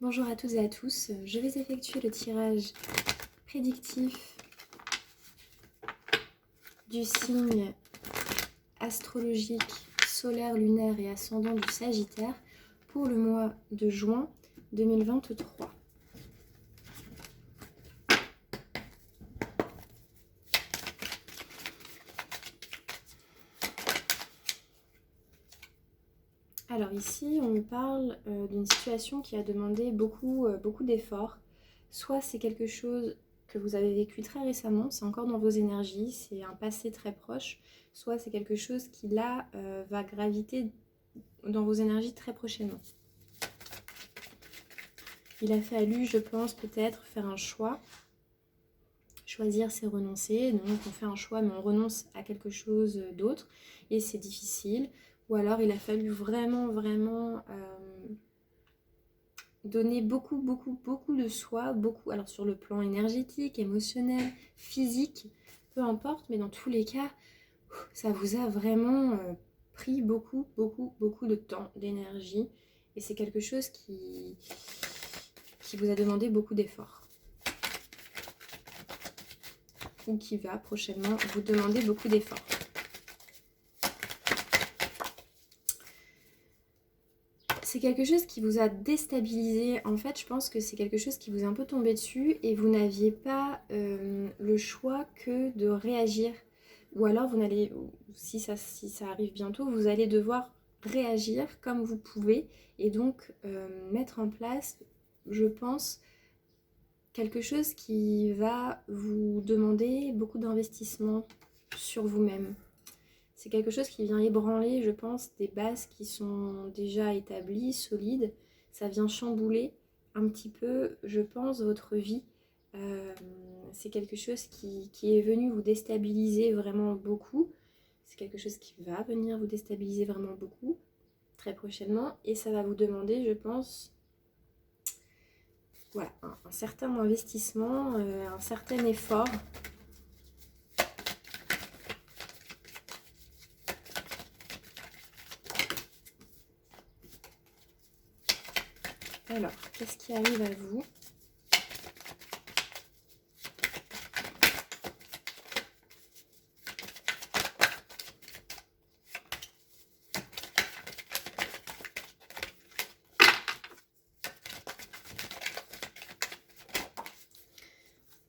Bonjour à toutes et à tous, je vais effectuer le tirage prédictif du signe astrologique solaire, lunaire et ascendant du Sagittaire pour le mois de juin 2023. Alors ici, on me parle d'une situation qui a demandé beaucoup d'efforts. Soit c'est quelque chose que vous avez vécu très récemment, c'est encore dans vos énergies, c'est un passé très proche. Soit c'est quelque chose qui là va graviter dans vos énergies très prochainement. Il a fallu, je pense, peut-être faire un choix. Choisir, c'est renoncer. Donc on fait un choix, mais on renonce à quelque chose d'autre. Et c'est difficile. Ou alors il a fallu vraiment donner beaucoup de soi. Alors sur le plan énergétique, émotionnel, physique, peu importe. Mais dans tous les cas, ça vous a vraiment pris beaucoup de temps, d'énergie. Et c'est quelque chose qui vous a demandé beaucoup d'efforts. Ou qui va prochainement vous demander beaucoup d'efforts. C'est quelque chose qui vous a déstabilisé. En fait, je pense que c'est quelque chose qui vous est un peu tombé dessus et vous n'aviez pas le choix que de réagir. Ou alors, vous n'allez, si ça arrive bientôt, vous allez devoir réagir comme vous pouvez et donc mettre en place, je pense, quelque chose qui va vous demander beaucoup d'investissement sur vous-même. C'est quelque chose qui vient ébranler, je pense, des bases qui sont déjà établies, solides. Ça vient chambouler un petit peu, je pense, votre vie. C'est quelque chose qui est venu vous déstabiliser vraiment beaucoup. C'est quelque chose qui va venir vous déstabiliser vraiment beaucoup, très prochainement. Et ça va vous demander, je pense, voilà, un certain investissement, un certain effort. Alors, qu'est-ce qui arrive à vous ?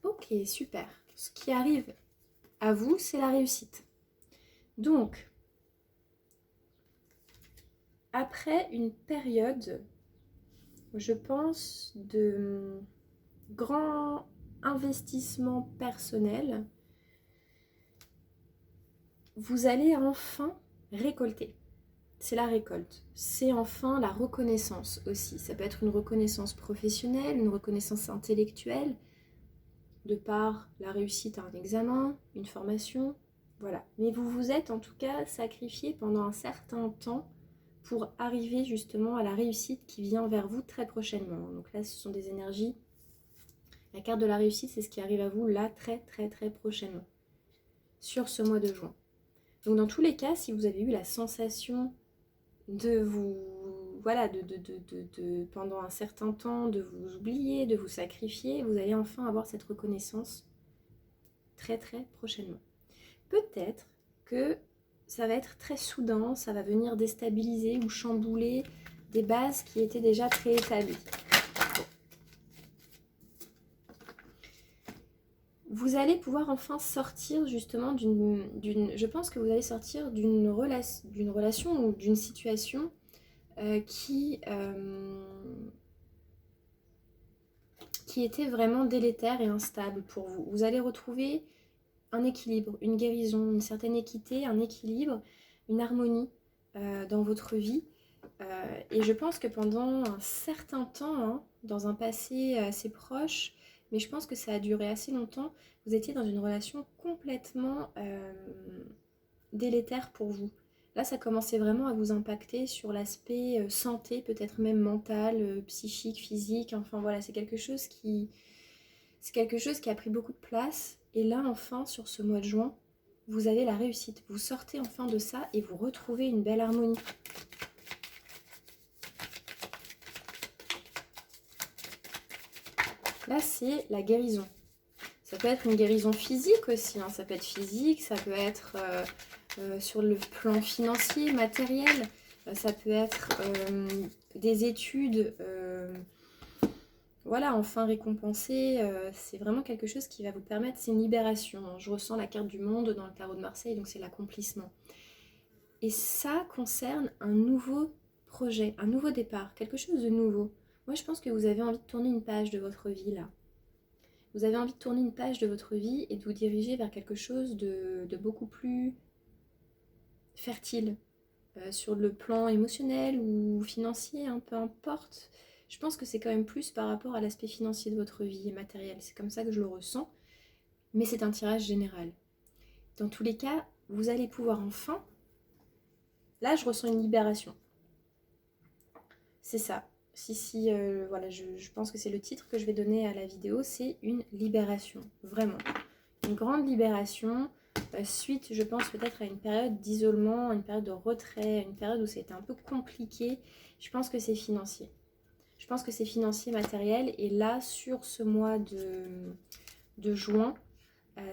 Ok, super. Ce qui arrive à vous, c'est la réussite. Donc, après une période, je pense, de grand investissement personnel, vous allez enfin récolter. C'est la récolte. C'est enfin la reconnaissance aussi. Ça peut être une reconnaissance professionnelle, une reconnaissance intellectuelle, de par la réussite à un examen, une formation, voilà. Mais vous vous êtes en tout cas sacrifié pendant un certain temps pour arriver justement à la réussite qui vient vers vous très prochainement. Donc là, ce sont des énergies. La carte de la réussite, c'est ce qui arrive à vous là très prochainement, sur ce mois de juin. Donc dans tous les cas, si vous avez eu la sensation de vous, voilà, pendant un certain temps, de vous oublier, de vous sacrifier, vous allez enfin avoir cette reconnaissance très prochainement. Peut-être que ça va être très soudain, ça va venir déstabiliser ou chambouler des bases qui étaient déjà très établies. Vous allez pouvoir enfin sortir justement je pense que vous allez sortir d'une relation ou d'une situation qui était vraiment délétère et instable pour vous. Vous allez retrouver un équilibre, une guérison, une certaine équité, un équilibre, une harmonie dans votre vie. Et je pense que pendant un certain temps, hein, dans un passé assez proche, mais je pense que ça a duré assez longtemps, vous étiez dans une relation complètement délétère pour vous. Là, ça commençait vraiment à vous impacter sur l'aspect santé, peut-être même mental, psychique, physique. Enfin voilà, c'est quelque chose qui a pris beaucoup de place. Et là, enfin, sur ce mois de juin, vous avez la réussite. Vous sortez enfin de ça et vous retrouvez une belle harmonie. Là, c'est la guérison. Ça peut être une guérison physique aussi, hein. Ça peut être physique, ça peut être sur le plan financier, matériel, ça peut être des études, voilà, enfin récompensées. C'est vraiment quelque chose qui va vous permettre, c'est une libération, hein. Je ressens la carte du monde dans le tarot de Marseille, donc c'est l'accomplissement. Et ça concerne un nouveau projet, un nouveau départ, quelque chose de nouveau. Moi, je pense que vous avez envie de tourner une page de votre vie, là. Vous avez envie de tourner une page de votre vie et de vous diriger vers quelque chose de beaucoup plus fertile, sur le plan émotionnel ou financier, hein, peu importe. Je pense que c'est quand même plus par rapport à l'aspect financier de votre vie et matériel. C'est comme ça que je le ressens, mais c'est un tirage général. Dans tous les cas, vous allez pouvoir enfin... Là, je ressens une libération. C'est ça. Voilà, je pense que c'est le titre que je vais donner à la vidéo, c'est une libération, vraiment. Une grande libération, suite, je pense, peut-être à une période d'isolement, une période de retrait, une période où c'était un peu compliqué. Je pense que c'est financier. Je pense que c'est financier, matériel, et là, sur ce mois de juin,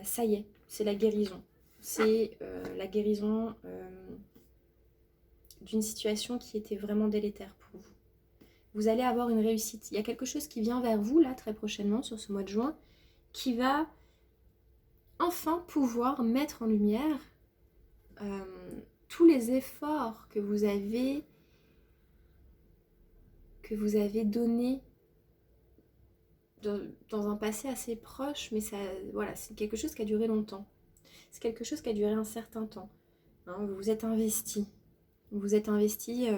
ça y est, c'est la guérison. C'est la guérison d'une situation qui était vraiment délétère pour vous. Vous allez avoir une réussite. Il y a quelque chose qui vient vers vous, là, très prochainement, sur ce mois de juin, qui va enfin pouvoir mettre en lumière tous les efforts que vous avez donnés dans un passé assez proche, mais ça, voilà, c'est quelque chose qui a duré longtemps. C'est quelque chose qui a duré un certain temps. Hein, vous vous êtes investi. Vous vous êtes investi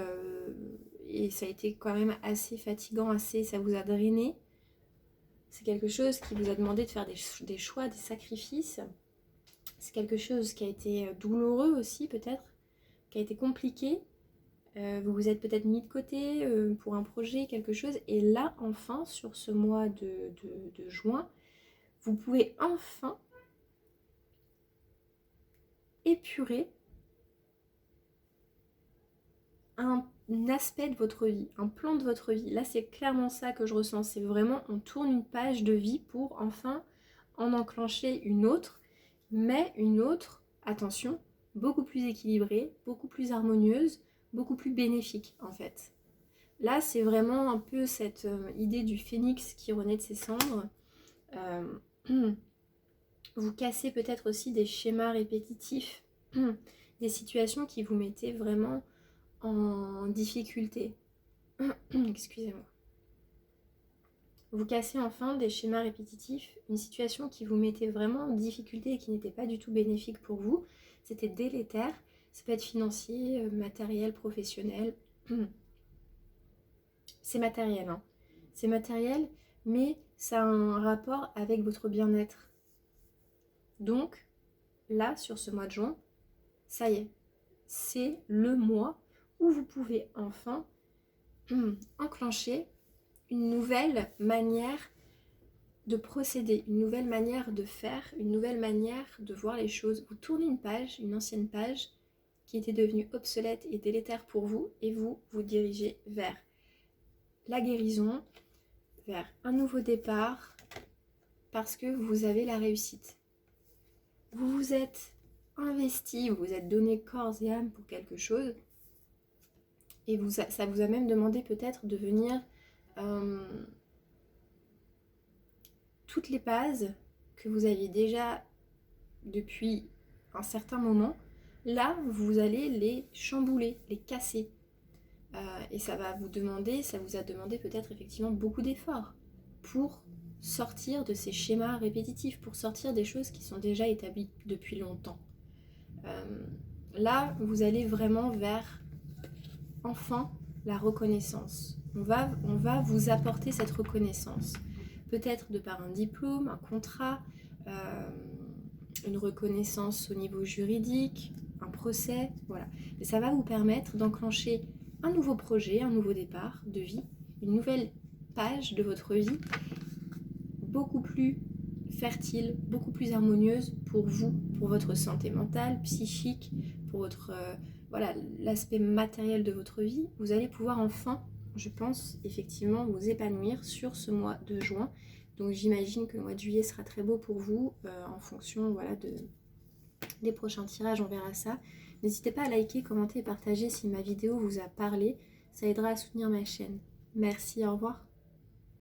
et ça a été quand même assez fatigant, ça vous a drainé. C'est quelque chose qui vous a demandé de faire des choix, des sacrifices. C'est quelque chose qui a été douloureux aussi peut-être, qui a été compliqué. Vous vous êtes peut-être mis de côté pour un projet, quelque chose. Et là, enfin, sur ce mois de juin, vous pouvez enfin épurer un aspect de votre vie, un plan de votre vie. Là, c'est clairement ça que je ressens. C'est vraiment, on tourne une page de vie pour enfin en enclencher une autre, mais une autre, attention, beaucoup plus équilibrée, beaucoup plus harmonieuse, beaucoup plus bénéfique en fait. Là, c'est vraiment un peu cette idée du phénix qui renaît de ses cendres. Vous cassez peut-être aussi des schémas répétitifs, des situations qui vous mettaient vraiment en difficulté. Excusez-moi. Vous cassez enfin des schémas répétitifs, une situation qui vous mettait vraiment en difficulté et qui n'était pas du tout bénéfique pour vous. C'était délétère. Ça peut être financier, matériel, professionnel. C'est matériel, hein. C'est matériel, mais ça a un rapport avec votre bien-être. Donc, là, sur ce mois de juin, ça y est, c'est le mois où vous pouvez enfin enclencher une nouvelle manière de procéder, une nouvelle manière de faire, une nouvelle manière de voir les choses. Vous tournez une page, une ancienne page qui était devenue obsolète et délétère pour vous, et vous vous dirigez vers la guérison, vers un nouveau départ, parce que vous avez la réussite. Vous vous êtes investi, vous vous êtes donné corps et âme pour quelque chose, et ça vous a même demandé peut-être de venir toutes les bases que vous aviez déjà depuis un certain moment, là vous allez les chambouler, les casser. Et ça vous a demandé peut-être effectivement beaucoup d'efforts pour sortir de ces schémas répétitifs, pour sortir des choses qui sont déjà établies depuis longtemps. Là, vous allez vraiment vers, enfin, la reconnaissance. On va vous apporter cette reconnaissance. Peut-être de par un diplôme, un contrat, une reconnaissance au niveau juridique, un procès, voilà. Et ça va vous permettre d'enclencher un nouveau projet, un nouveau départ de vie, une nouvelle page de votre vie, beaucoup plus fertile, beaucoup plus harmonieuse pour vous, pour votre santé mentale, psychique, pour votre voilà, l'aspect matériel de votre vie. Vous allez pouvoir enfin, je pense, effectivement vous épanouir sur ce mois de juin Donc j'imagine que le mois de juillet sera très beau pour vous en fonction voilà, des prochains tirages, on verra ça. N'hésitez pas à liker, commenter et partager si ma vidéo vous a parlé, ça aidera à soutenir ma chaîne. Merci, au revoir.